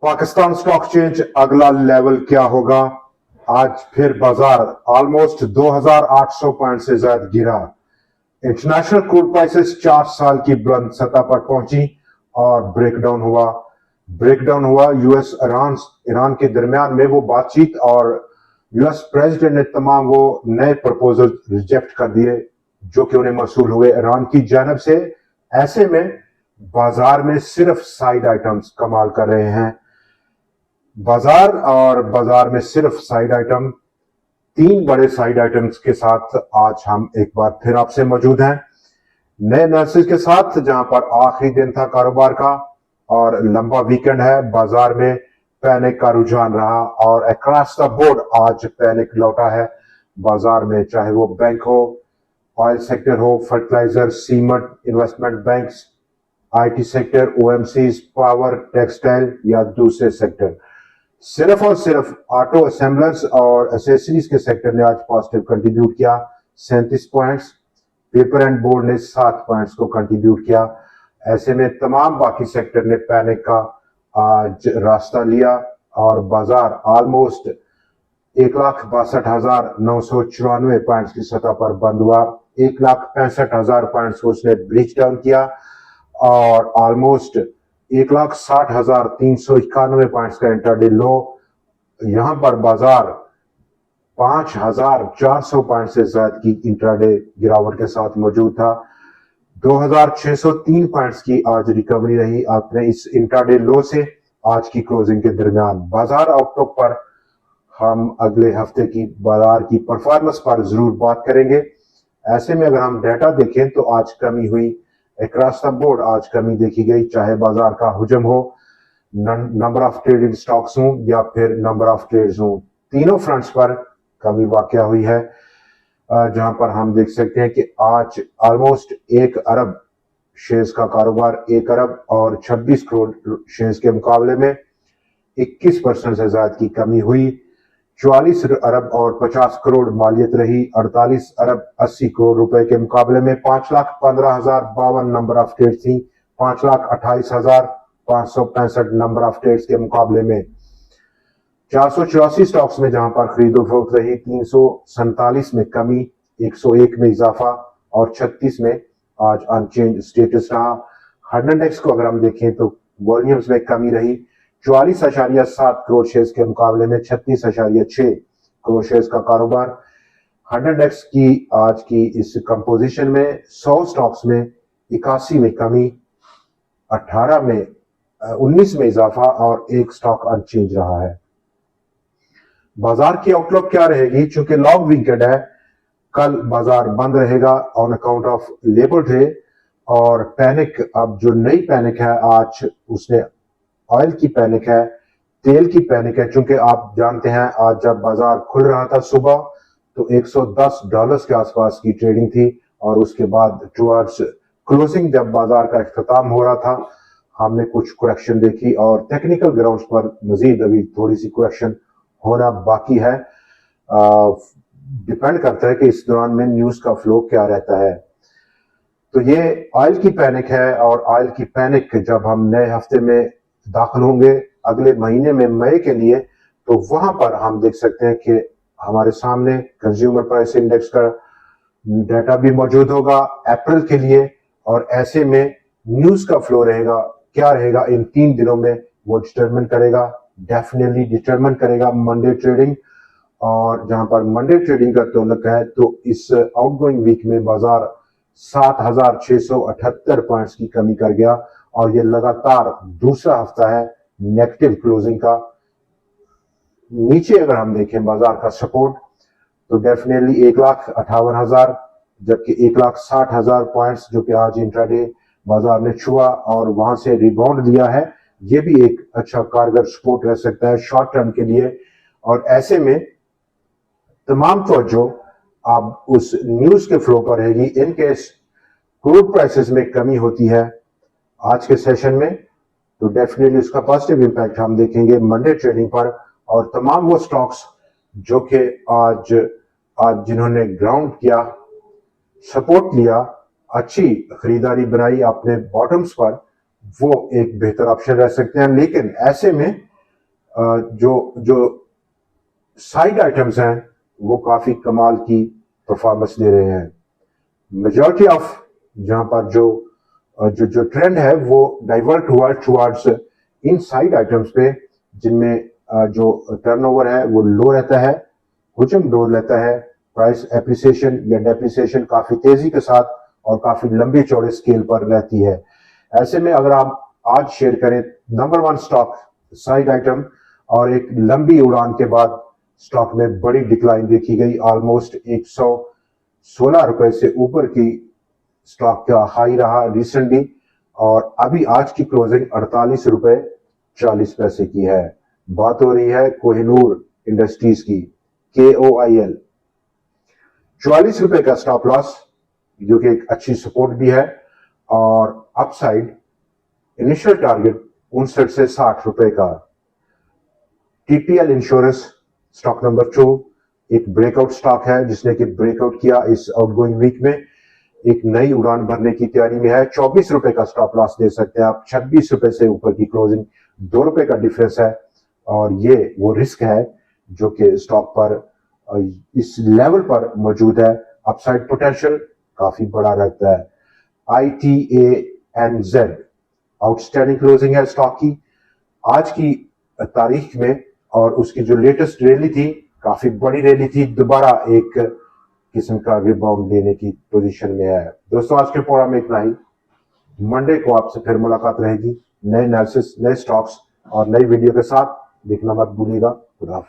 Pakistan stock exchange अगला level क्या होगा? आज फिर बाजार ऑलमोस्ट 2800 पॉइंट से ज्यादा गिरा। इंटरनेशनल क्रूड प्राइसेस 4 साल की बुलंद सतह पर पहुंची और ब्रेकडाउन हुआ यूएस ईरान के दरमियान में वो बातचीत, और यूएस प्रेसिडेंट ने तमाम वो नए प्रपोजल रिजेक्ट कर दिए जो कि उन्हें मौसूल हुए ईरान की जानब से। ऐसे में बाजार में सिर्फ साइड आइटम्स कमाल कर रहे हैं। बाजार में सिर्फ साइड आइटम, 3 बड़े साइड आइटम्स के साथ आज हम एक बार फिर आपसे मौजूद हैं नए एनालिसिस के साथ, जहां पर आखिरी दिन था कारोबार का और लंबा वीकेंड है। बाजार में पैनिक का रुझान रहा और अक्रॉस द बोर्ड आज पैनिक लौटा है बाजार में, चाहे वो बैंक हो, ऑयल सेक्टर हो, fertiliser, cement, investment banks, IT sector, OMCs, power, textile या दूसरे सेक्टर। सिर्फ और सिर्फ ऑटो असेंबलर्स और एसेसरीज के सेक्टर ने आज पॉजिटिव कंट्रीब्यूट किया 37 पॉइंट्स। पेपर एंड बोर्ड ने 7 पॉइंट्स को कंट्रीब्यूट किया। ऐसे में तमाम बाकी सेक्टर ने पैनिक का आज रास्ता लिया और बाजार ऑलमोस्ट 1,62,994 पॉइंट्स की सतह पर बंद हुआ। 1,65,000 पॉइंट्स को उसने ब्रीच डाउन किया और ऑलमोस्ट 1,60,391 पॉइंट्स का इंट्राडे लो। यहां पर बाजार 5,400 पॉइंट से ज्यादा की इंट्राडे गिरावट के साथ मौजूद था। 2,603 पॉइंट्स की आज रिकवरी रही अपने इस इंट्राडे लो से आज की क्लोजिंग के दरमियान। बाजार आउटलुक पर हम अगले हफ्ते की बाजार की परफॉर्मेंस पर जरूर बात करेंगे। ऐसे में अगर हम डाटा देखें तो आज कमी हुई अक्रॉस द बोर्ड, आज कमी देखी गई, चाहे बाजार का हुजम हो, नंबर ऑफ ट्रेडेड स्टॉक्स हो या फिर नंबर ऑफ ट्रेड्स हो, तीनों फ्रंट्स पर कमी वाकया हुई है। जहां पर हम देख सकते हैं कि आज ऑलमोस्ट 1 अरब शेयर्स का कारोबार, 1 अरब और 26 करोड़ शेयर्स के मुकाबले में 21% से ज्यादा की कमी हुई। 44 अरब और 50 करोड़ मालियत रही 48 अरब 80 करोड़ रुपए के मुकाबले में। 5,15,052 नंबर ऑफ ट्रेड्स थी 5,28,565 नंबर ऑफ ट्रेड्स के मुकाबले में। 484 स्टॉक्स में जहां पर खरीदो फरोख्त रही, 347 में कमी, 101 में इजाफा और 36 में आज अनचेंज स्टेटस रहा। हंड्रेड इंडेक्स को अगर हम देखें तो वॉल्यूम्स में कमी रही 44.7 करोड़ शेयर्स के मुकाबले में 36.6 करोड़ शेयर्स का कारोबार। हंड्रेड इंडेक्स की आज की इस कंपोजिशन में 100 स्टॉक्स में 81 में कमी, 19 में इजाफा और 1 स्टॉक अनचेंज रहा है। बाजार की आउटलुक क्या रहेगी? चूंकि लॉन्ग वीकेंड है, कल बाजार बंद रहेगा on account of labour day और पैनिक, अब जो नई पैनिक है आज उसने ऑयल की पैनिक है, तेल की पैनिक है। चूंकि आप जानते हैं आज जब बाजार खुल रहा था सुबह तो $110 के आसपास की ट्रेडिंग थी और उसके बाद टुवर्ड्स क्लोजिंग जब बाजार का इख्तिताम हो रहा था हमने कुछ करेक्शन देखी और टेक्निकल ग्राउंड्स पर मजीद अभी थोड़ी सी करेक्शन होना बाकी है। डिपेंड करता है कि इस दौरान में न्यूज का फ्लो क्या रहता है। तो ये ऑयल की पैनिक है और ऑयल की पैनिक जब हम नए हफ्ते में दाखिल होंगे अगले महीने में मई के लिए, तो वहां पर हम देख सकते हैं कि हमारे सामने कंज्यूमर प्राइस इंडेक्स का डाटा भी मौजूद होगा अप्रैल के लिए और ऐसे में न्यूज का फ्लो रहेगा, क्या रहेगा इन 3 दिनों में वो डेफिनेटली डिटरमिन करेगा मंडे ट्रेडिंग। और जहां पर मंडे ट्रेडिंग का ताल्लुक है तो इस आउटगोइंग वीक में बाजार 7,678 पॉइंट्स की कमी कर गया और ये लगातार दूसरा हफ्ता है नेगेटिव क्लोजिंग का। नीचे अगर हम देखें बाजार का सपोर्ट तो डेफिनेटली 1,58,000 जबकि 1,60,000 पॉइंट्स जो कि आज इंट्राडे बाजार ने छुआ और वहां से रिबाउंड लिया है, ये भी एक अच्छा कारगर सपोर्ट रह सकता है शॉर्ट टर्म के लिए। और ऐसे में तमाम तवज्जो अब उस न्यूज के फ्लो पर रहेगी। इन केस क्रूड प्राइसेस में कमी होती है आज के सेशन में तो डेफिनेटली उसका पॉजिटिव इंपैक्ट हम देखेंगे मंडे ट्रेडिंग पर। और तमाम वो स्टॉक्स जो कि आज जिन्होंने ग्राउंड किया, सपोर्ट लिया, अच्छी खरीदारी बनाई अपने बॉटम्स पर, वो एक बेहतर ऑप्शन रह सकते हैं। लेकिन ऐसे में जो जो साइड आइटम्स हैं वो काफी कमाल की परफॉर्मेंस दे रहे हैं। मेजॉरिटी ऑफ जहां पर जो जो जो ट्रेंड है वो डाइवर्ट हुआ टुवर्ड्स इन साइड आइटम्स पे, जिनमें जो टर्नओवर है वो लो रहता है, हुजम दौर लेता है, प्राइस एप्रिसिएशन या डेप्रिसिएशन काफी तेजी के साथ और काफी लंबे चौड़े स्केल पर रहती है। ऐसे में अगर आप आज शेयर करें नंबर 1 स्टॉक साइड आइटम, और एक लंबी उड़ान के बाद स्टॉक में बड़ी डिक्लाइन देखी गई, ऑलमोस्ट 116 रुपए से ऊपर की स्टॉक का हाई रहा रिसेंटली, और अभी आज की क्लोजिंग 48 रुपए 40 पैसे की है। बात हो रही है कोहिनूर इंडस्ट्रीज की, KOIL। 44 रुपए का स्टॉप लॉस, जो कि एक अच्छी सपोर्ट भी है, और अपसाइड इनिशियल टारगेट 59 से 60 रुपए का। TPL इंश्योरेंस स्टॉक नंबर 2 एक ब्रेकआउट स्टॉक है, जिसने कि ब्रेकआउट किया इस आउटगोइंग वीक में, एक नई उड़ान भरने की तैयारी में है। 24 रुपए का स्टॉप लॉस दे सकते हैं आप। 26 रुपए से ऊपर की क्लोजिंग, 2 रुपए का डिफरेंस है, और ये वो रिस्क है जो कि स्टॉक पर इस लेवल पर मौजूद है। अपसाइड पोटेंशियल काफी बड़ा रहता है। ITANZ आउटस्टैंडिंग क्लोजिंग है स्टॉक की आज की तारीख में, और उसकी जो लेटेस्ट रैली थी काफी बड़ी रैली थी, दोबारा एक किस्म का रिबाउंड लेने की पोजीशन में है। दोस्तों, आज के प्रोग्राम में इतना ही। मंडे को आपसे फिर मुलाकात रहेगी नए एनालिसिस, नए स्टॉक्स और नई वीडियो के साथ। देखना मत भूलिएगा। खुदा हाफिज़।